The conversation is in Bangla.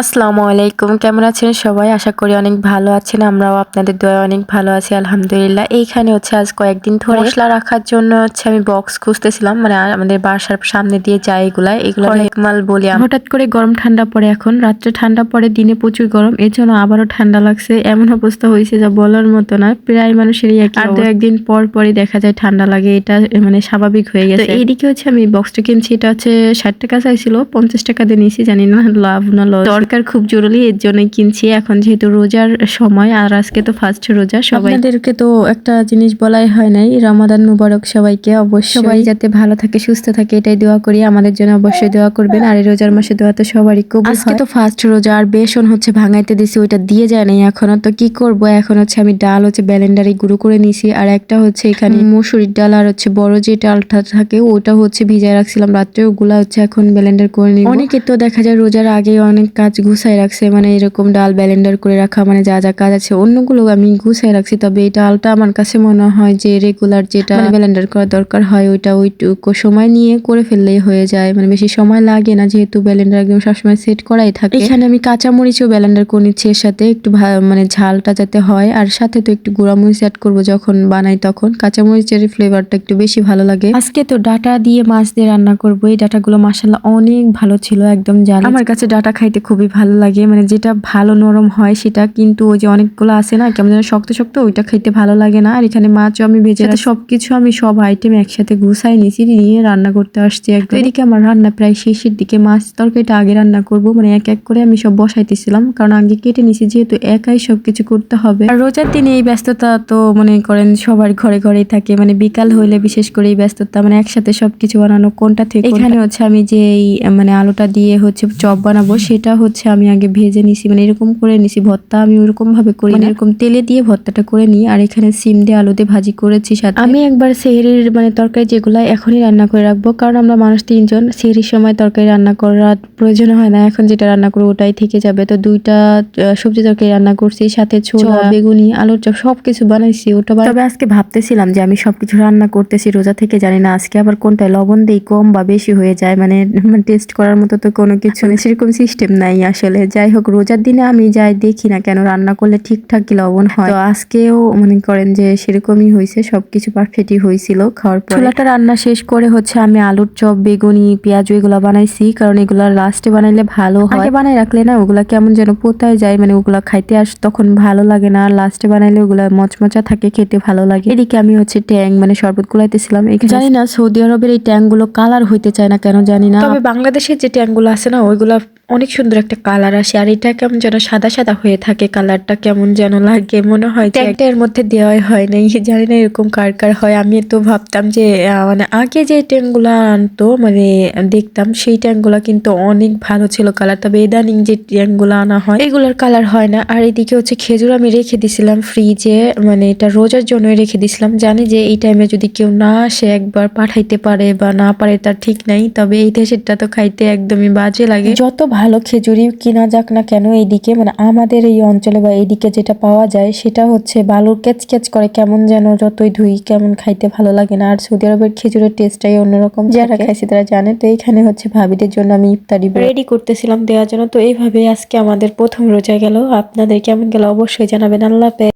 আসসালামু আলাইকুম, কেমন আছেন সবাই? আশা করি অনেক ভালো আছেন। আমরাও আপনাদের দোয়ায় অনেক ভালো আছি আলহামদুলিল্লাহ। এইখানে হচ্ছে আজ কয়েকদিন ধরে মসলা রাখার জন্য হচ্ছে আমি বক্স খুঁজতেছিলাম। মানে আমাদের বাসার সামনে দিয়ে যায় এগুলা হরেক মাল বলি আমরা। হঠাৎ করে গরম ঠান্ডা পড়ে, এখন রাত্রে ঠান্ডা পড়ে, দিনে প্রচুর গরম, এর জন্য আবারও ঠান্ডা লাগছে। এমন অবস্থা হয়েছে যা বলার মতো না। প্রায় মানুষেরই একই অবস্থা। আর 2-1 দিন পর পরই দেখা যায় ঠান্ডা লাগে, এটা মানে স্বাভাবিক হয়ে গেছে। এইদিকে হচ্ছে আমি বক্সটা কিনছি, এটা হচ্ছে 60 টাকা চাইছিল, 50 টাকা দিয়ে নিয়েছি। জানি না লাভ না লস, দরকার খুব জরুরি, এর জন্যই কিনছি। এখন যেহেতু রোজার সময়, আর আজকে তো ফার্স্ট রোজা, আপনাদেরকে তো একটা জিনিস বলাই হয় নাই, রমাদান মুবারক সবাইকে। অবশ্যই সবাই যাতে ভালো থাকে, সুস্থ থাকে, এটাই দোয়া করি। আমাদের জন্য অবশ্যই দোয়া করবেন। আর এই রোজার মাসে দোয়া তো সবারই কবুল হয়। আজকে তো ফার্স্ট রোজা, আর বেসন হচ্ছে ভাঙাইতে দিছি, ওইটা দিয়ে যায় নাই এখনো। তো কি করব এখন, হচ্ছে আমি ডাল হচ্ছে ব্লেন্ডারে গুঁড়ো করে নিয়েছি, আর একটা হচ্ছে এখানে মসুরির ডাল, আর হচ্ছে বড় যে ডালটা থাকে ওটা হচ্ছে ভিজায় রাখছিলাম রাত্রে, ওগুলা হচ্ছে এখন ব্লেন্ডার করে নিব। অনেকে তো দেখা যায় রোজার আগে অনেক কাজ গুছাই রাখছে, মানে এরকম ডাল ব্লেন্ডার করে রাখা, মানে যা যা কাজ আছে অন্যগুলো আমি গুছাই রাখছি। তবে এই ডালটা আমার কাছে মনে হয় যে রেগুলার যেটা ব্লেন্ডার করা দরকার হয়, ওইটা ওইটুকু সময় নিয়ে করে ফেললেই হয়ে যায়, মানে বেশি সময় লাগে না, যেহেতু ব্লেন্ডার একদম সবসময় সেট করাই থাকে। এখানে আমি কাঁচামরিচও ব্লেন্ডার করে নিচ্ছি এর সাথে, একটু মানে ঝালটা যাতে হয়, আর সাথে তো একটু গুঁড়ামরিচ অ্যাড করবো যখন বানাই, তখন কাঁচামরিচের ফ্লেভারটা একটু বেশি ভালো লাগে। আজকে তো ডাটা দিয়ে মাছ দিয়ে রান্না করবো। এই ডাটাগুলো মাশাআল্লাহ অনেক ভালো ছিল, একদম জাল। আমার কাছে ডাটা খাইতে খুবই ভালো লাগে, মানে যেটা ভালো নরম হয় সেটা, কিন্তু ওই যে অনেকগুলো আছে না কেমন যেন শক্ত শক্ত, ওইটা খাইতে ভালো লাগে না। আর এখানে মাছও আমি ভেজে সবকিছু আমি সব আইটেম একসাথে গুছাই নিয়েছি, নিয়ে রান্না করতে আসছি একদম। এদিকে আমার রান্না প্রায় শেষের দিকে, মাছ তরকারিটা আগে রান্না করব, মানে এক এক করে আমি সব বসাইতেছিলাম, কারণ আগে কেটে নিছি, যেহেতু একাই সবকিছু করতে হবে। আর রোজার দিনে এই ব্যস্ততা তো মনে করেন সবার ঘরে ঘরেই থাকে, মানে বিকাল হইলে বিশেষ করে এই ব্যস্ততা, মানে একসাথে সবকিছু বানানো কোনটা থেকে। এখানে হচ্ছে আমি যে মানে আলুটা দিয়ে হচ্ছে চপ বানাবো, সেটা হচ্ছে আমি আগে ভেজে নিছি, মানে এরকম করে নিছি। ভর্তা আমি ওরকম ভাবে করি না, এরকম তেলে দিয়ে ভর্তাটা করে নিই। আর এখানে সিম দিয়ে আলু দিয়ে ভাজি করেছি সাথে। আমি একবার সেহরির মানে তরকারি যেগুলো এখনই রান্না করে রাখবো, কারণ আমরা মানুষ 3 জন, সেহরির সময় তরকারি রান্না করার প্রয়োজন হয় না। এখন যেটা রান্না করবো ওটাই থেকে যাবে। তো 2টা সবজি তরকারি রান্না করছি, সাথে ছোলা, বেগুনি, আলুর চপ সবকিছু বানাইছি ওটা। তবে আজকে ভাবতেছিলাম যে আমি সবকিছু রান্না করতেছি রোজা থেকে, জানি না আজকে আবার কোনটায় লবণ দেই কম বা বেশি হয়ে যায়, মানে টেস্ট করার মতো তো কোনো কিছু সেরকম সিস্টেম নাই আসলে। যাই হোক, রোজার দিনে আমি যাই দেখি না কেন রান্না করলে ঠিকঠাক কি লবণ হয়। তো আজকেও মনে করেন যে সেরকমই হয়েছে, সবকিছু পারফেক্টই হয়েছিল। খাওয়ার পর ছোলাটা রান্না শেষ করে হচ্ছে আমি আলুর চপ, বেগুনি, পেঁয়াজ এগুলা বানাইছি, কারণ এগুলা লাস্টে বানাইলে ভালো হয়। আগে বানাই রাখলে না ওগুলা কেমন যেন পোতায় যায়, মানে ওগুলা খাইতে তখন ভালো লাগে না। আর লাস্টে বানাইলে ওগুলা মচমচা থাকে, খেতে ভালো লাগে। এদিকে আমি হচ্ছে ট্যাং মানে শরবত গুলাইতেছিলাম। জানি না সৌদি আরবের এই ট্যাং গুলো কালার হইতে চায় না কেন জানি না, তবে বাংলাদেশের যে ট্যাং গুলো আছে না ওইগুলা অনেক সুন্দর একটা কালার আসে। আর এটা কেমন যেন সাদা সাদা হয়ে থাকে, কালারটা কেমন যেন লাগে, মনে হয় ট্যাংটা এর মধ্যে দেওয়াই হয় নাই, জানি না এরকম কার কার হয়। আমি তো ভাবতাম যে মানে আগে যে ট্যাংগুলা আনতো মানে দেখতাম, সেই ট্যাংগুলা কিন্তু অনেক ভালো ছিল কালার। তবে ইদানিং যে ট্যাংগুলা আনা হয় এগুলার কালার হয় না। আর এদিকে হচ্ছে খেজুর আমি রেখে দিছিলাম ফ্রিজে, মানে এটা রোজার জন্য রেখে দিছিলাম। জানি যে এই টাইমে যদি কেউ না আসে একবার পাঠাইতে পারে বা না পারে তার ঠিক নাই, তবে এই দেশেরটা তো খাইতে একদমই বাজে লাগে। যত ভালো খেজুরি কিনা যাক না কেন, এইদিকে মানে আমাদের এই অঞ্চলে বা এইদিকে যেটা পাওয়া যায় সেটা হচ্ছে বালুর ক্যাচ ক্যাচ করে, কেমন যেন যতই ধুই কেমন খাইতে ভালো লাগে না। আর সৌদি আরবের খেজুরের টেস্টটাই অন্যরকম, যারা খাইছে তারা জানে। তো এইখানে হচ্ছে ভাবিদের জন্য আমি ইফতারি রেডি করতেছিলাম দেওয়ার জন্য। তো এইভাবে আজকে আমাদের প্রথম রোজা গেল। আপনাদের কেমন গেল অবশ্যই জানাবেন। আল্লাহ হাফেজ।